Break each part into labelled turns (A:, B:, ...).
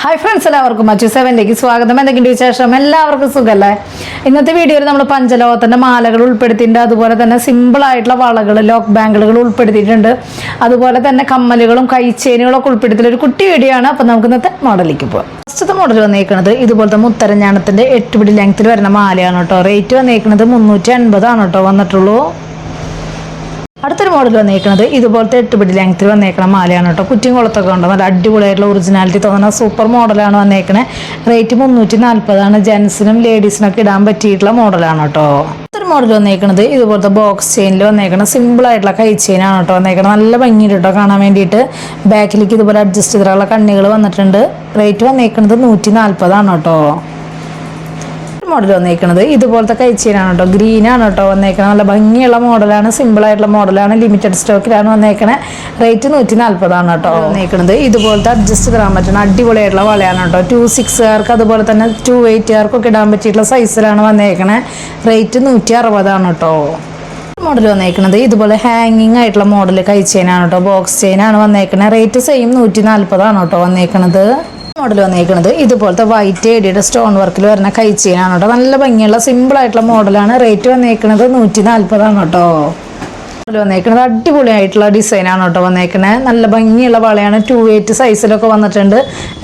A: Hi friends, എല്ലാവർക്കും മച്ചു സെവനിലേക്ക് സ്വാഗതം. എന്തൊക്കെയുണ്ട് വിശേഷം? എല്ലാവർക്കും സുഖമല്ലേ? ഇന്നത്തെ വീഡിയോയിൽ നമ്മൾ പഞ്ചലോഹത്തിന്റെ മാലകൾ ഉൾപ്പെടുത്തിയിട്ടുണ്ട്. അതുപോലെ തന്നെ സിമ്പിൾ ആയിട്ടുള്ള വളകൾ, ലോക്ക് ബാങ്കുകൾ ഉൾപ്പെടുത്തിയിട്ടുണ്ട്. അതുപോലെ തന്നെ കമ്മലുകളും കൈച്ചേനുകളൊക്കെ ഉൾപ്പെടുത്തിയ ഒരു കുട്ടി വീഡിയോ ആണ്. അപ്പോൾ നമുക്ക് ഇന്നത്തെ മോഡലിലേക്ക് പോകാം. ഫസ്റ്റത്തെ മോഡൽ വന്നേക്കുന്നത് ഇതുപോലത്തെ മുത്തരഞ്ഞാണത്തിന്റെ 8 പിടി ലെങ്ത്തിൽ വരുന്ന മാലയാണ് കേട്ടോ. റേറ്റ് വന്നേക്കുന്നത് 350 ആണ് കേട്ടോ വന്നിട്ടുള്ളൂ. അടുത്തൊരു മോഡൽ വന്നേക്കുന്നത് ഇതുപോലത്തെ 8 പിടി ലെങ്ത്തിൽ വന്നേക്കണ മാലയാണ് കേട്ടോ. കുറ്റിയും കുളത്തൊക്കെ ഉണ്ടോ, നല്ല അടിപൊളിയായിട്ടുള്ള ഒറിജിനാലിറ്റി തോന്നുന്ന സൂപ്പർ മോഡലാണ് വന്നേക്കണേ. റേറ്റ് 340 ആണ്. ജെൻസിനും ലേഡീസിനൊക്കെ ഇടാൻ പറ്റിയിട്ടുള്ള മോഡലാണ് കേട്ടോ. അടുത്തൊരു മോഡൽ വന്നേക്കുന്നത് ഇതുപോലത്തെ ബോക്സ് ചെയിനിൽ വന്നേക്കണ സിമ്പിൾ ആയിട്ടുള്ള കൈ ചെയിനാണ് കേട്ടോ വന്നേക്കണം. നല്ല ഭംഗിയുണ്ട് കേട്ടോ കാണാൻ വേണ്ടിയിട്ട്. ബാക്കിലേക്ക് ഇതുപോലെ അഡ്ജസ്റ്റ് ചെയ്തിട്ടുള്ള കണ്ണികൾ വന്നിട്ടുണ്ട്. റേറ്റ് വന്നേക്കുന്നത് 140 ആണ് കേട്ടോ. മോഡൽ വന്നേക്കുന്നത് ഇതുപോലത്തെ കൈച്ചീനാണ് കേട്ടോ. ഗ്രീനാണ് കേട്ടോ വന്നേക്കണത്. നല്ല ഭംഗിയുള്ള മോഡലാണ്, സിമ്പിൾ ആയിട്ടുള്ള മോഡലാണ്, ലിമിറ്റഡ് സ്റ്റോക്കിലാണ് വന്നേക്കണേ. റേറ്റ് 140 ആണ് കേട്ടോ വന്നേക്കുന്നത്. ഇതുപോലത്തെ അഡ്ജസ്റ്റ് ചെയ്യാൻ പറ്റുന്ന അടിപൊളിയായിട്ടുള്ള വളയാണ് കേട്ടോ. 26കാർക്ക് അതുപോലെ തന്നെ 28കാർക്കൊക്കെ ഇടാൻ പറ്റിയിട്ടുള്ള സൈസിലാണ് വന്നേക്കണേ. റേറ്റ് 160 ആണ് കേട്ടോ. മോഡൽ വന്നേക്കുന്നത് ഇതുപോലെ ഹാങ്ങിങ് ആയിട്ടുള്ള മോഡൽ കൈച്ചെയിനാണ് കേട്ടോ. ബോക്സ് ചെയിനാണ് വന്നേക്കണേ. റേറ്റ് സെയിം 140 ആണ് കേട്ടോ വന്നേക്കണത്. മോഡൽ വന്നേക്കുന്നത് ഇതുപോലത്തെ വൈറ്റ് എഡിയുടെ സ്റ്റോൺ വർക്കിൽ വരുന്ന കൈ ചെയിനാണ് കേട്ടോ. നല്ല ഭംഗിയുള്ള സിമ്പിൾ ആയിട്ടുള്ള മോഡലാണ്. റേറ്റ് വന്നേക്കുന്നത് 140 ആണ് കേട്ടോ. മോഡൽ വന്നേക്കുന്നത് അടിപൊളിയായിട്ടുള്ള ഡിസൈനാണ് കേട്ടോ വന്നേക്കണേ. നല്ല ഭംഗിയുള്ള വളയാണ്. 28 സൈസിലൊക്കെ വന്നിട്ടുണ്ട്.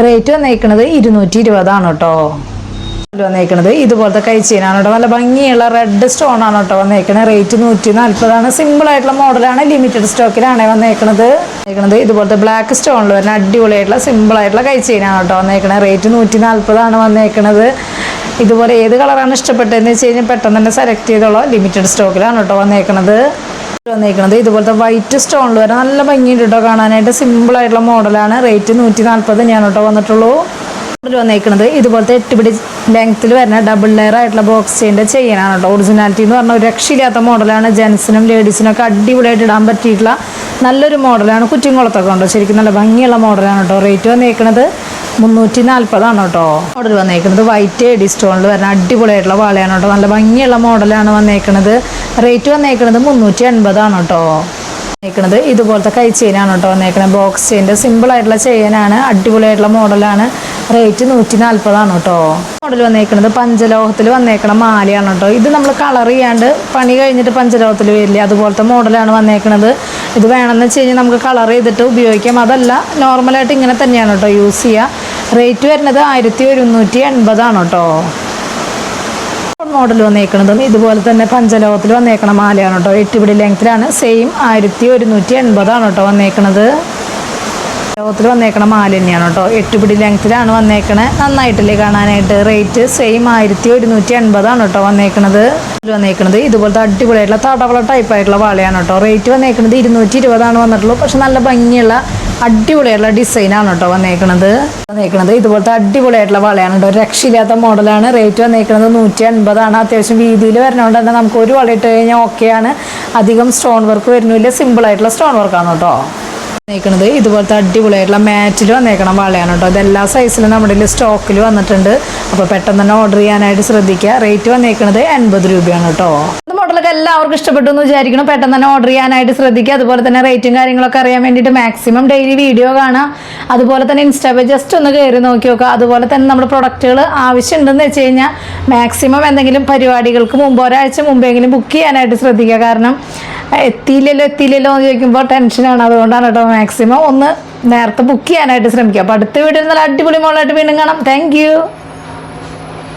A: റേറ്റ് വന്നേക്കുന്നത് 220 ആണ് കേട്ടോ. വന്നേക്കുന്നത് ഇതുപോലത്തെ കൈ ചെയിനാണ് കേട്ടോ. നല്ല ഭംഗിയുള്ള റെഡ് സ്റ്റോൺ ആണ് കേട്ടോ വന്നേക്കണത്. റേറ്റ് 140 ആണ്. സിമ്പിൾ ആയിട്ടുള്ള മോഡലാണ്, ലിമിറ്റഡ് സ്റ്റോക്കിലാണ് വന്നേക്കണത്. ഇതുപോലത്തെ ബ്ലാക്ക് സ്റ്റോണിൽ വരുന്ന അടിപൊളിയായിട്ടുള്ള സിമ്പിൾ ആയിട്ടുള്ള കൈ ചെയിനാണ് കേട്ടോ വന്നേക്കണത്. റേറ്റ് 140 ആണ് വന്നേക്കണത്. ഇതുപോലെ ഏത് കളറാണ് ഇഷ്ടപ്പെട്ടതെന്ന് വെച്ച് കഴിഞ്ഞാൽ പെട്ടെന്ന് തന്നെ സെലക്ട് ചെയ്തോളൂ. ലിമിറ്റഡ് സ്റ്റോക്കിലാണ് കേട്ടോ വന്നേക്കണത്. ഇതുപോലത്തെ വൈറ്റ് സ്റ്റോണിൽ വരെ നല്ല ഭംഗിയുണ്ട് കേട്ടോ കാണാനായിട്ട്. സിമ്പിൾ ആയിട്ടുള്ള മോഡലാണ്. റേറ്റ് 140 തന്നെയാണ് കേട്ടോ വന്നിട്ടുള്ളൂ. വന്നേക്കുന്നത് ഇതുപോലത്തെ 8 പിടി ലെങ്ത്തിൽ വരുന്ന ഡബിൾ ലെയർ ആയിട്ടുള്ള ബോക്സ് ചെയിൻ്റെ ചെയിനാണ് കേട്ടോ. ഒറിജിനാലിറ്റി എന്ന് പറഞ്ഞാൽ ഒരു രക്ഷയില്ലാത്ത മോഡലാണ്. ജെൻസിനും ലേഡീസിനും ഒക്കെ അടിപൊളിയായിട്ട് ഇടാൻ പറ്റിയിട്ടുള്ള നല്ലൊരു മോഡലാണ്. കുറ്റിയും കുളത്തൊക്കെ ഉണ്ടോ, ശരിക്കും നല്ല ഭംഗിയുള്ള മോഡലാണ് കേട്ടോ. റേറ്റ് വന്നേക്കുന്നത് 340 ആണ് കേട്ടോ. മോഡൽ വന്നേക്കുന്നത് വൈറ്റ് എഡി സ്റ്റോണിൽ വരുന്ന അടിപൊളിയായിട്ടുള്ള വാളയാണ് കേട്ടോ. നല്ല ഭംഗിയുള്ള മോഡലാണ് വന്നേക്കുന്നത്. റേറ്റ് വന്നേക്കുന്നത് 380 ആണ് കേട്ടോ. ഇതുപോലത്തെ കൈ ചെയിനാണ് കേട്ടോ വന്നേക്കണേ. ബോക്സ് ചെയിൻ്റെ സിമ്പിൾ ആയിട്ടുള്ള ചെയിനാണ്. അടിപൊളിയായിട്ടുള്ള മോഡലാണ്. റേറ്റ് 140 ആണ് കേട്ടോ. മോഡൽ വന്നേക്കുന്നത് പഞ്ചലോഹത്തിൽ വന്നേക്കണ മാലയാണ് കേട്ടോ. ഇത് നമ്മൾ കളർ ചെയ്യാണ്ട് പണി കഴിഞ്ഞിട്ട് പഞ്ചലോഹത്തിൽ വരില്ലേ, അതുപോലത്തെ മോഡലാണ് വന്നേക്കണത്. ഇത് വേണമെന്ന് വെച്ച് കഴിഞ്ഞാൽ നമുക്ക് കളർ ചെയ്തിട്ട് ഉപയോഗിക്കാം. അതല്ല, നോർമലായിട്ട് ഇങ്ങനെ തന്നെയാണ് കേട്ടോ യൂസ് ചെയ്യുക. റേറ്റ് വരുന്നത് 1180 ആണ് കേട്ടോ. മോഡൽ വന്നേക്കുന്നതും ഇതുപോലെ തന്നെ പഞ്ചലോഹത്തിൽ വന്നേക്കണ മാലയാണ് കേട്ടോ. 8 പിടി ലെങ്ത്തിലാണ്. സെയിം 1180 ആണ് കേട്ടോ വന്നേക്കണത്. ലോഹത്തിൽ വന്നേക്കണ മാല തന്നെയാണ് കേട്ടോ. 8 പിടി ലെങ്ത്തിലാണ് വന്നേക്കണേ. നന്നായിട്ടില്ലേ കാണാനായിട്ട്. റേറ്റ് സെയിം 1180 ആണ് കേട്ടോ വന്നേക്കണത്. വന്നേക്കുന്നത് ഇതുപോലത്തെ അടിപൊളിയായിട്ടുള്ള തടവള ടൈപ്പ് ആയിട്ടുള്ള വാളയാണ് കേട്ടോ. റേറ്റ് വന്നേക്കുന്നത് 220 ആണ് വന്നിട്ടുള്ളൂ. പക്ഷെ നല്ല ഭംഗിയുള്ള അടിപൊളിയായിട്ടുള്ള ഡിസൈനാണ് കേട്ടോ വന്നേക്കുന്നത്. ഇതുപോലത്തെ അടിപൊളിയായിട്ടുള്ള വളയാണ് കേട്ടോ. രക്ഷയില്ലാത്ത മോഡലാണ്. റേറ്റ് വന്നേക്കുന്നത് 180 ആണ്. അത്യാവശ്യം വീതിയിൽ വരുന്നതുകൊണ്ട് തന്നെ നമുക്ക് ഒരു വള ഇട്ട് കഴിഞ്ഞാൽ ഓക്കെയാണ്. അധികം സ്റ്റോൺ വർക്ക് വരുന്നില്ല. സിമ്പിളായിട്ടുള്ള സ്റ്റോൺ വർക്കാണ് കേട്ടോ വന്നേക്കുന്നത്. ഇതുപോലത്തെ അടിപൊളിയായിട്ടുള്ള മാറ്റിൽ വന്നേക്കണം വളയാണ് കേട്ടോ. ഇതെല്ലാ സൈസിലും നമ്മുടെ സ്റ്റോക്കിൽ വന്നിട്ടുണ്ട്. അപ്പോൾ പെട്ടെന്ന് തന്നെ ഓർഡർ ചെയ്യാനായിട്ട് ശ്രദ്ധിക്കുക. റേറ്റ് വന്നേക്കുന്നത് 80 രൂപയാണ് കേട്ടോ. മോഡലൊക്കെ എല്ലാവർക്കും ഇഷ്ടപ്പെട്ടു എന്ന് വിചാരിക്കണം. പെട്ടെന്ന് തന്നെ ഓർഡർ ചെയ്യാനായിട്ട് ശ്രദ്ധിക്കുക. അതുപോലെ തന്നെ റേറ്റും കാര്യങ്ങളൊക്കെ അറിയാൻ വേണ്ടിയിട്ട് മാക്സിമം ഡെയിലി വീഡിയോ കാണാം. അതുപോലെ തന്നെ ഇൻസ്റ്റാ പേജ് ജസ്റ്റ് ഒന്ന് കയറി നോക്കി നോക്കുക. അതുപോലെ തന്നെ നമ്മുടെ പ്രൊഡക്റ്റുകൾ ആവശ്യമുണ്ടെന്ന് വെച്ച് കഴിഞ്ഞാൽ മാക്സിമം എന്തെങ്കിലും പരിപാടികൾക്ക് മുമ്പ് ഒരാഴ്ച മുമ്പെങ്കിലും ബുക്ക് ചെയ്യാനായിട്ട് ശ്രദ്ധിക്കുക. കാരണം എത്തിയില്ലല്ലോ എന്ന് ചോദിക്കുമ്പോൾ ടെൻഷനാണ്. അതുകൊണ്ടാണ് കേട്ടോ മാക്സിമം ഒന്ന് നേരത്തെ ബുക്ക് ചെയ്യാനായിട്ട് ശ്രമിക്കുക. അപ്പോൾ അടുത്ത വീഡിയോയിൽ നല്ല അടിപൊളി മോളായിട്ട് വീണ്ടും കാണാം. താങ്ക്